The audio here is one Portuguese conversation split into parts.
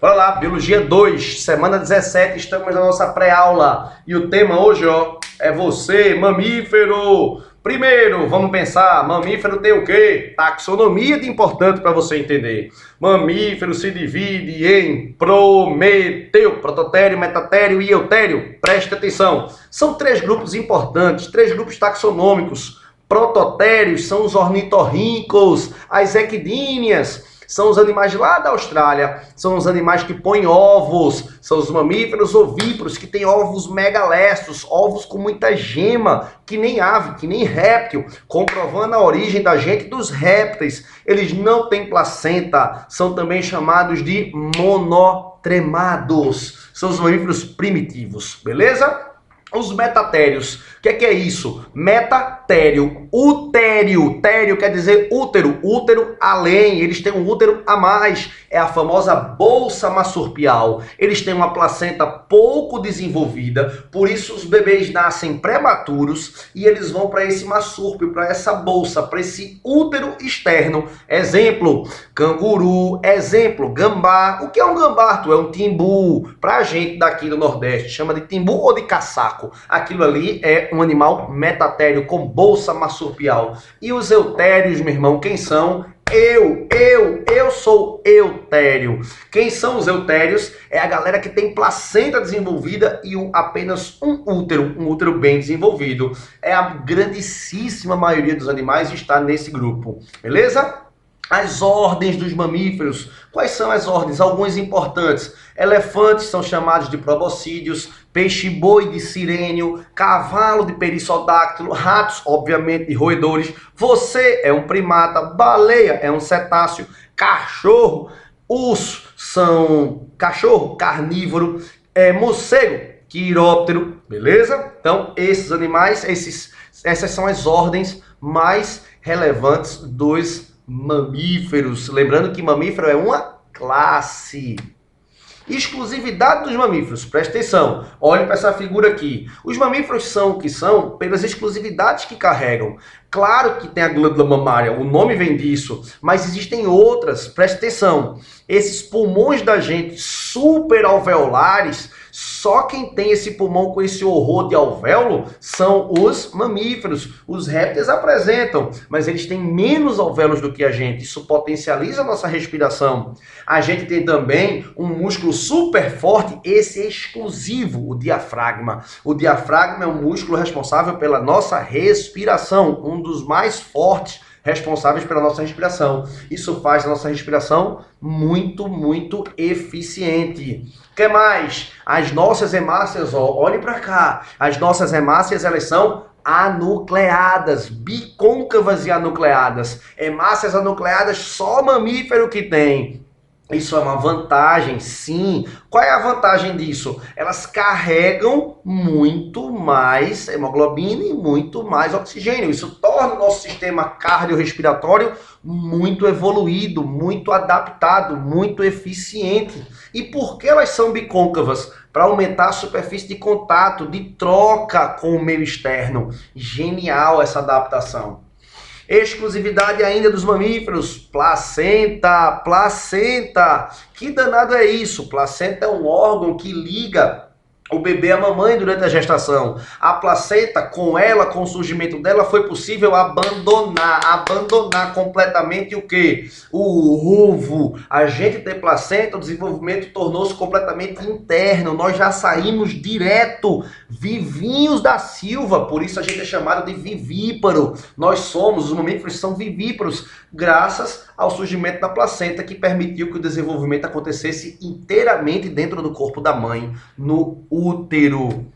Bora lá, Biologia 2, semana 17, estamos na nossa pré-aula. E o tema hoje, ó, é você, mamífero. Primeiro, vamos pensar, mamífero tem o quê? Taxonomia de importante para você entender. Mamífero se divide em Prometeu, Prototério, Metatério e Eutério. Preste atenção. São três grupos importantes, três grupos taxonômicos. Prototérios são os ornitorrincos, as equidíneas. São os animais lá da Austrália, são os animais que põem ovos, são os mamíferos ovíparos que têm ovos megalestos, ovos com muita gema, que nem ave, que nem réptil, comprovando a origem da gente dos répteis. Eles não têm placenta, são também chamados de monotremados, são os mamíferos primitivos, beleza? Os metatérios, o que é isso? Metatério, utério, tério quer dizer útero, útero além, eles têm um útero a mais, é a famosa bolsa marsupial. Eles têm uma placenta pouco desenvolvida, por isso os bebês nascem prematuros e eles vão para esse marsúpio, para essa bolsa, para esse útero externo. Exemplo, canguru, exemplo, gambá. O que é um gambá, Arthur? É um timbu, para a gente daqui do Nordeste, chama de timbu ou de caçaco. Aquilo ali é um animal metatério com bolsa marsupial. E os eutérios, meu irmão, quem são? Eu sou eutério. Quem são os eutérios? É a galera que tem placenta desenvolvida e apenas um útero bem desenvolvido. É a grandíssima maioria dos animais está nesse grupo, beleza? As ordens dos mamíferos. Quais são as ordens? Algumas importantes. Elefantes são chamados de proboscídeos, peixe-boi de sirênio, cavalo de perissodáctilo, ratos, obviamente, de roedores. Você é um primata, baleia é um cetáceo, cachorro, urso são cachorro carnívoro, morcego, quiróptero, beleza? Então, esses animais, essas são as ordens mais relevantes dos mamíferos. Lembrando que mamífero é uma classe. Exclusividade dos mamíferos, presta atenção, olhe para essa figura aqui. Os mamíferos são o que são pelas exclusividades que carregam. Claro que tem a glândula mamária, o nome vem disso, mas existem outras, presta atenção. Esses pulmões da gente super alveolares, só quem tem esse pulmão com esse horror de alvéolo são os mamíferos. Os répteis apresentam, mas eles têm menos alvéolos do que a gente. Isso potencializa a nossa respiração. A gente tem também um músculo super forte, esse é exclusivo, o diafragma. O diafragma é um músculo responsável pela nossa respiração, um dos mais fortes responsáveis pela nossa respiração. Isso faz a nossa respiração muito, muito eficiente. O que mais? As nossas hemácias, ó, olhe para cá. As nossas hemácias, elas são anucleadas, bicôncavas e anucleadas. Hemácias anucleadas só mamífero que tem. Isso é uma vantagem, sim. Qual é a vantagem disso? Elas carregam muito mais hemoglobina e muito mais oxigênio. Isso torna o nosso sistema cardiorrespiratório muito evoluído, muito adaptado, muito eficiente. E por que elas são bicôncavas? Para aumentar a superfície de contato, de troca com o meio externo. Genial essa adaptação. Exclusividade ainda dos mamíferos, placenta, placenta. Que danado é isso? Placenta é um órgão que liga o bebê à mamãe durante a gestação. A placenta, com o surgimento dela, foi possível abandonar completamente o quê? O ovo. A gente tem placenta, o desenvolvimento tornou-se completamente interno. Nós já saímos direto, vivinhos da Silva, por isso a gente é chamado de vivíparo. Os mamíferos são vivíparos, graças ao surgimento da placenta que permitiu que o desenvolvimento acontecesse inteiramente dentro do corpo da mãe, no útero.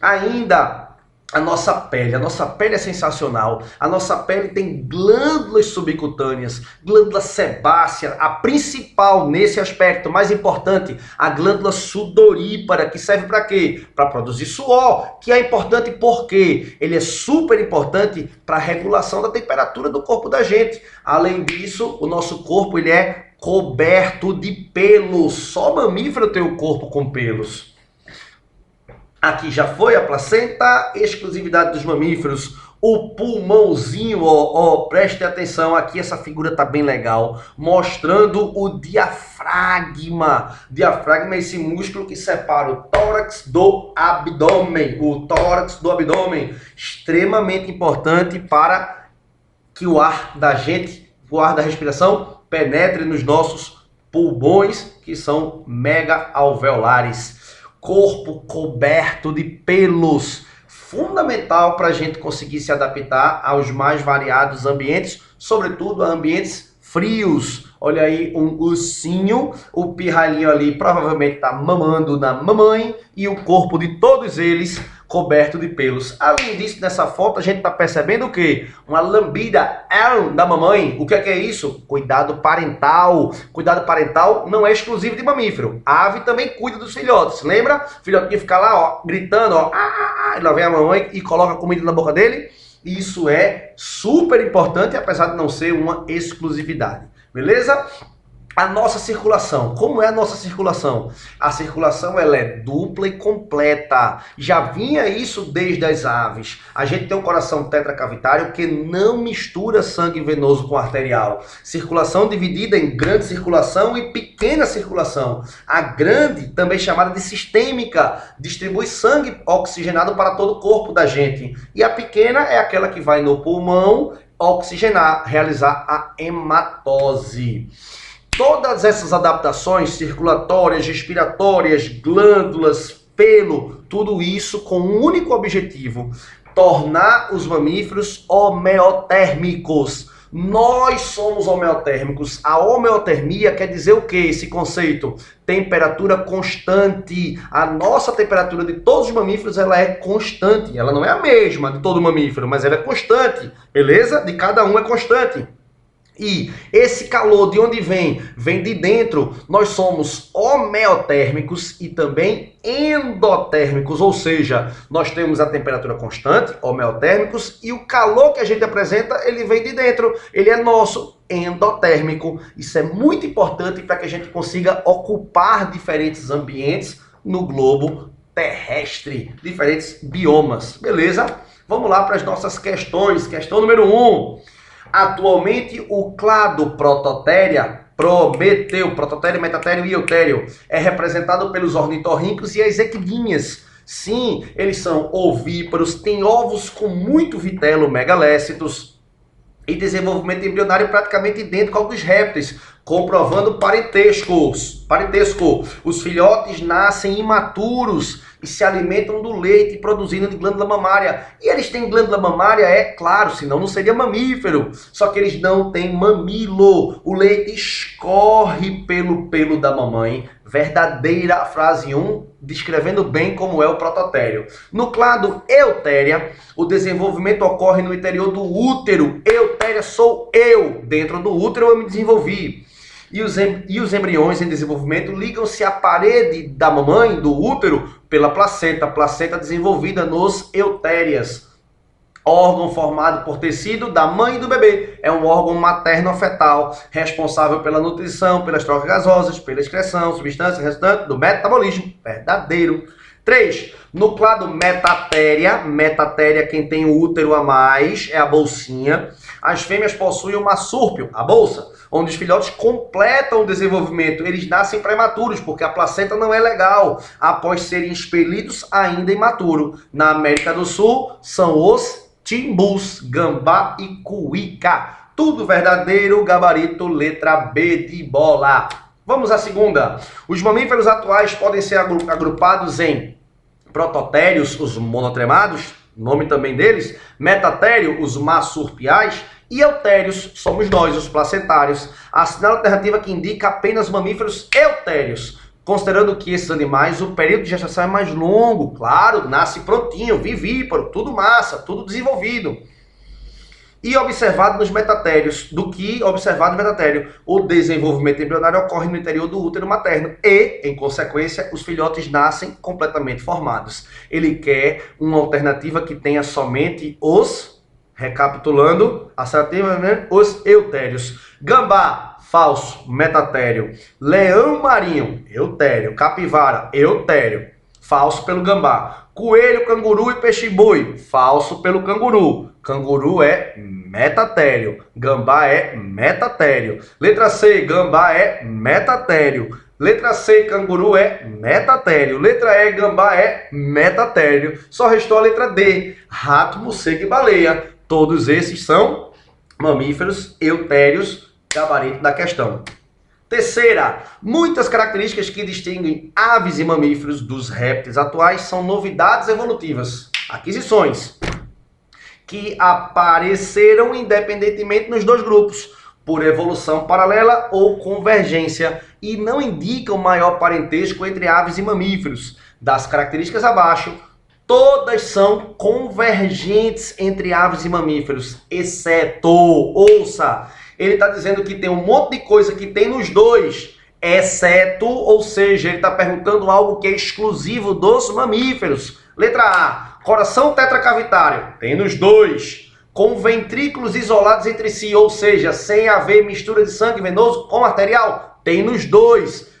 Ainda a nossa pele é sensacional. A nossa pele tem glândulas subcutâneas, glândula sebácea, a principal nesse aspecto, mais importante, a glândula sudorípara, que serve para quê? Para produzir suor, que é importante porque ele é super importante para a regulação da temperatura do corpo da gente. Além disso, o nosso corpo ele é coberto de pelos. Só mamífero tem o corpo com pelos. Aqui já foi a placenta, exclusividade dos mamíferos. o pulmãozinho, ó, preste atenção, aqui essa figura tá bem legal, mostrando o diafragma. Diafragma é esse músculo que separa o tórax do abdômen, o tórax do abdômen, extremamente importante para que o ar da gente, o ar da respiração, penetre nos nossos pulmões, que são mega alveolares. Corpo coberto de pelos, fundamental para a gente conseguir se adaptar aos mais variados ambientes, sobretudo a ambientes frios. Olha aí um ursinho, o pirralhinho ali provavelmente está mamando na mamãe e o corpo de todos eles coberto de pelos. Além disso, nessa foto a gente está percebendo o quê? Uma lambida da mamãe. O que é isso? Cuidado parental. Cuidado parental não é exclusivo de mamífero. A ave também cuida dos filhotes. Lembra? O filhotinho fica lá, ó, gritando, ó, e lá vem a mamãe e coloca a comida na boca dele. Isso é super importante, apesar de não ser uma exclusividade. Beleza? A nossa circulação. Como é a nossa circulação? A circulação ela é dupla e completa. Já vinha isso desde as aves. A gente tem um coração tetracavitário que não mistura sangue venoso com arterial. Circulação dividida em grande circulação e pequena circulação. A grande, também chamada de sistêmica, distribui sangue oxigenado para todo o corpo da gente. E a pequena é aquela que vai no pulmão oxigenar, realizar a hematose. Todas essas adaptações circulatórias, respiratórias, glândulas, pelo, tudo isso com um único objetivo: tornar os mamíferos homeotérmicos. Nós somos homeotérmicos. A homeotermia quer dizer o que? Esse conceito? Temperatura constante. A nossa temperatura de todos os mamíferos ela é constante. Ela não é a mesma de todo mamífero, mas ela é constante. Beleza? De cada um é constante. E esse calor de onde vem? Vem de dentro. Nós somos homeotérmicos e também endotérmicos, ou seja, nós temos a temperatura constante, homeotérmicos, e o calor que a gente apresenta, ele vem de dentro. Ele é nosso, endotérmico. Isso é muito importante para que a gente consiga ocupar diferentes ambientes no globo terrestre, diferentes biomas. Beleza? Vamos lá para as nossas questões. Questão número 1. Atualmente, o clado Prototéria, Prototéria, Metatério e Eutério, é representado pelos ornitorrincos e as equidinhas. Sim, eles são ovíparos, têm ovos com muito vitelo, megalécitos, e desenvolvimento embrionário praticamente idêntico ao dos répteis, comprovando parentesco. Os filhotes nascem imaturos e se alimentam do leite produzindo de glândula mamária. E eles têm glândula mamária, é claro, senão não seria mamífero. Só que eles não têm mamilo. O leite escorre pelo pelo da mamãe. Verdadeira frase 1, descrevendo bem como é o prototério. No clado Eutéria, o desenvolvimento ocorre no interior do útero. Eutéria sou eu. Dentro do útero eu me desenvolvi. E os embriões em desenvolvimento ligam-se à parede da mamãe, do útero, pela placenta desenvolvida nos eutérias. Órgão formado por tecido da mãe e do bebê. É um órgão materno-fetal, responsável pela nutrição, pelas trocas gasosas, pela excreção, substância resultante do metabolismo. Verdadeiro. 3. No clado metatéria, quem tem o útero a mais é a bolsinha. As fêmeas possuem o marsúpio, a bolsa, onde os filhotes completam o desenvolvimento. Eles nascem prematuros, porque a placenta não é legal, após serem expelidos ainda imaturo. Na América do Sul, são os timbus, gambá e cuíca. Tudo verdadeiro, gabarito, letra B de bola. Vamos à segunda. Os mamíferos atuais podem ser agrupados em prototérios, os monotremados, nome também deles, metatério, os marsupiais, e eutérios, somos nós, os placentários. Assinala a alternativa que indica apenas mamíferos eutérios, considerando que esses animais, o período de gestação é mais longo, claro, nasce prontinho, vivíparo, tudo massa, tudo desenvolvido. E observado nos metatérios, do que observado no metatério. O desenvolvimento embrionário ocorre no interior do útero materno e, em consequência, os filhotes nascem completamente formados. Ele quer uma alternativa que tenha somente os, recapitulando, assertiva, né? Os eutérios. Gambá, falso, metatério. Leão marinho, eutério. Capivara, eutério. Falso pelo gambá. Coelho, canguru e peixe-boi. Falso pelo canguru. Canguru é metatério. Gambá é metatério. Letra C, gambá é metatério. Letra C, canguru é metatério. Letra E, gambá é metatério. Só restou a letra D, rato, morcego e baleia. Todos esses são mamíferos eutérios, gabarito da questão. Terceira, muitas características que distinguem aves e mamíferos dos répteis atuais são novidades evolutivas, aquisições, que apareceram independentemente nos dois grupos, por evolução paralela ou convergência, e não indicam maior parentesco entre aves e mamíferos. Das características abaixo, todas são convergentes entre aves e mamíferos, exceto, ouça, ele está dizendo que tem um monte de coisa que tem nos dois, exceto, ou seja, ele está perguntando algo que é exclusivo dos mamíferos. Letra A, coração tetracavitário, tem nos dois, com ventrículos isolados entre si, ou seja, sem haver mistura de sangue venoso com arterial, tem nos dois.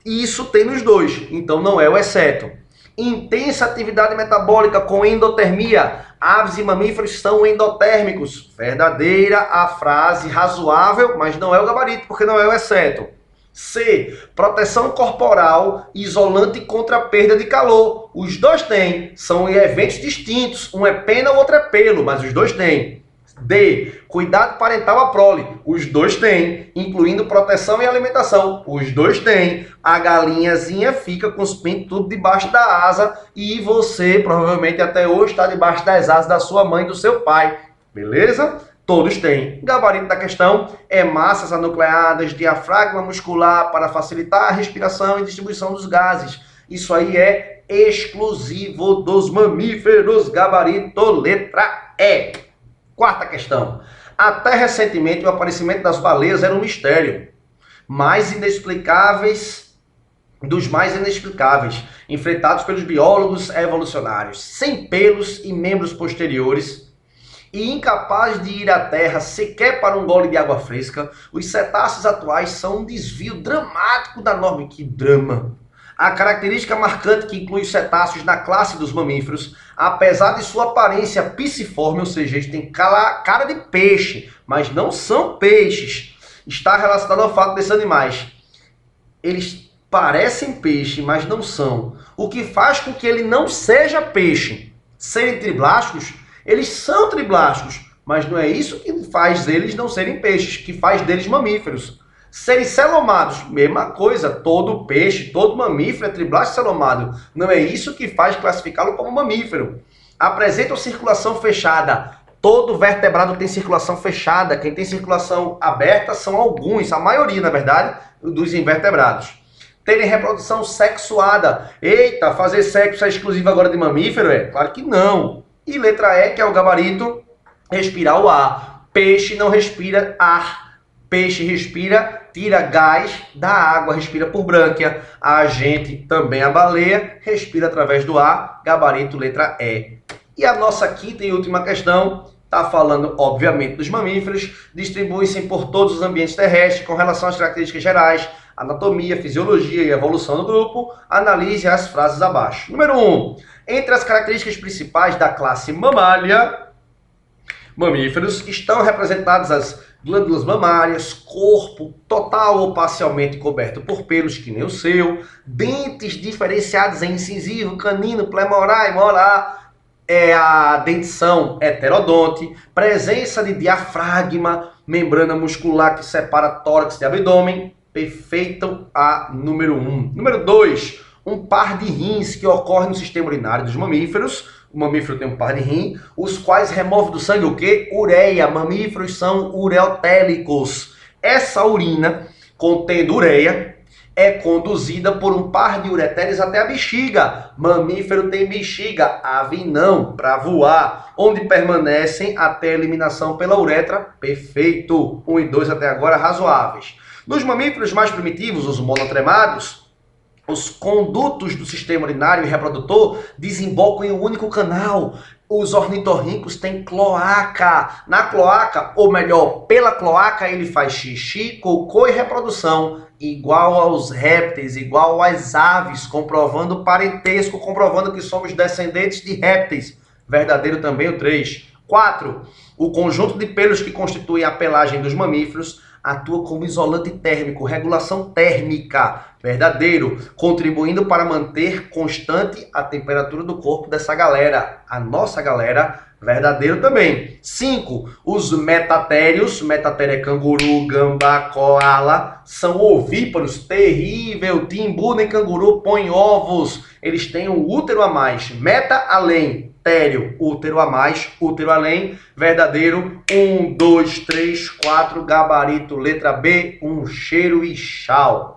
Isso tem nos dois, então não é o exceto. Intensa atividade metabólica com endotermia. Aves e mamíferos são endotérmicos. Verdadeira a frase razoável, mas não é o gabarito, porque não é o exceto. C. Proteção corporal isolante contra a perda de calor. Os dois têm. São eventos distintos. Um é pena, o outro é pelo, mas os dois têm. D. Cuidado parental à prole. Os dois têm, incluindo proteção e alimentação. Os dois têm. A galinhazinha fica com os pintos tudo debaixo da asa e você provavelmente até hoje está debaixo das asas da sua mãe e do seu pai. Beleza? Todos têm. Gabarito da questão é massas anucleadas, diafragma muscular para facilitar a respiração e distribuição dos gases. Isso aí é exclusivo dos mamíferos. Gabarito letra E. Quarta questão. Até recentemente, o aparecimento das baleias era um mistério. Dos mais inexplicáveis, enfrentados pelos biólogos evolucionários, sem pelos e membros posteriores, e incapazes de ir à Terra sequer para um gole de água fresca, os cetáceos atuais são um desvio dramático da norma. Que drama! A característica marcante que inclui os cetáceos na classe dos mamíferos, apesar de sua aparência pisciforme, ou seja, eles têm cara de peixe, mas não são peixes, está relacionado ao fato desses animais. Eles parecem peixe, mas não são. O que faz com que ele não seja peixe. Serem triblásticos, eles são triblásticos, mas não é isso que faz eles não serem peixes, que faz deles mamíferos. Serem celomados, mesma coisa, todo peixe, todo mamífero é triblástico celomado. Não é isso que faz classificá-lo como mamífero. Apresentam circulação fechada. Todo vertebrado tem circulação fechada. Quem tem circulação aberta são alguns, a maioria, na verdade, dos invertebrados. Terem reprodução sexuada. Eita, fazer sexo é exclusivo agora de mamífero? É? Claro que não. E letra E, que é o gabarito, respirar o ar. Peixe não respira ar. Peixe respira, tira gás da água, respira por brânquia. A gente, também a baleia, respira através do ar, gabarito letra E. E a nossa quinta e última questão está falando, obviamente, dos mamíferos, distribuem-se por todos os ambientes terrestres com relação às características gerais, anatomia, fisiologia e evolução do grupo. Analise as frases abaixo. Número 1. Entre as características principais da classe mamália, mamíferos, estão representadas as glândulas mamárias, corpo total ou parcialmente coberto por pelos, que nem o seu, dentes diferenciados em incisivo, canino, premolar e molar, a dentição heterodonte, presença de diafragma, membrana muscular que separa tórax de abdômen, perfeito a número 1. Número 2, um par de rins que ocorre no sistema urinário dos mamíferos. O mamífero tem um par de rim, os quais removem do sangue o quê? Ureia. Mamíferos são ureotélicos. Essa urina, contendo ureia, é conduzida por um par de ureteres até a bexiga. Mamífero tem bexiga, ave não, para voar, onde permanecem até a eliminação pela uretra. Perfeito. 1 e 2 até agora razoáveis. Nos mamíferos mais primitivos, os monotremados, Os condutos do sistema urinário e reprodutor desembocam em um único canal. Os ornitorrincos têm cloaca. Na cloaca, ou melhor, pela cloaca, ele faz xixi, cocô e reprodução, igual aos répteis, igual às aves, comprovando parentesco, comprovando que somos descendentes de répteis. Verdadeiro também o 3. 4. O conjunto de pelos que constituem a pelagem dos mamíferos atua como isolante térmico, regulação térmica. Verdadeiro, contribuindo para manter constante a temperatura do corpo dessa galera, a nossa galera. Verdadeiro também. 5. Os metatérios, metatério é canguru, gambá, koala, são ovíparos, terrível, timbu nem canguru põe ovos. Eles têm um útero a mais, meta além, tério, útero a mais, útero além. Verdadeiro, 1, 2, 3, 4, gabarito, letra B, um cheiro e tchau.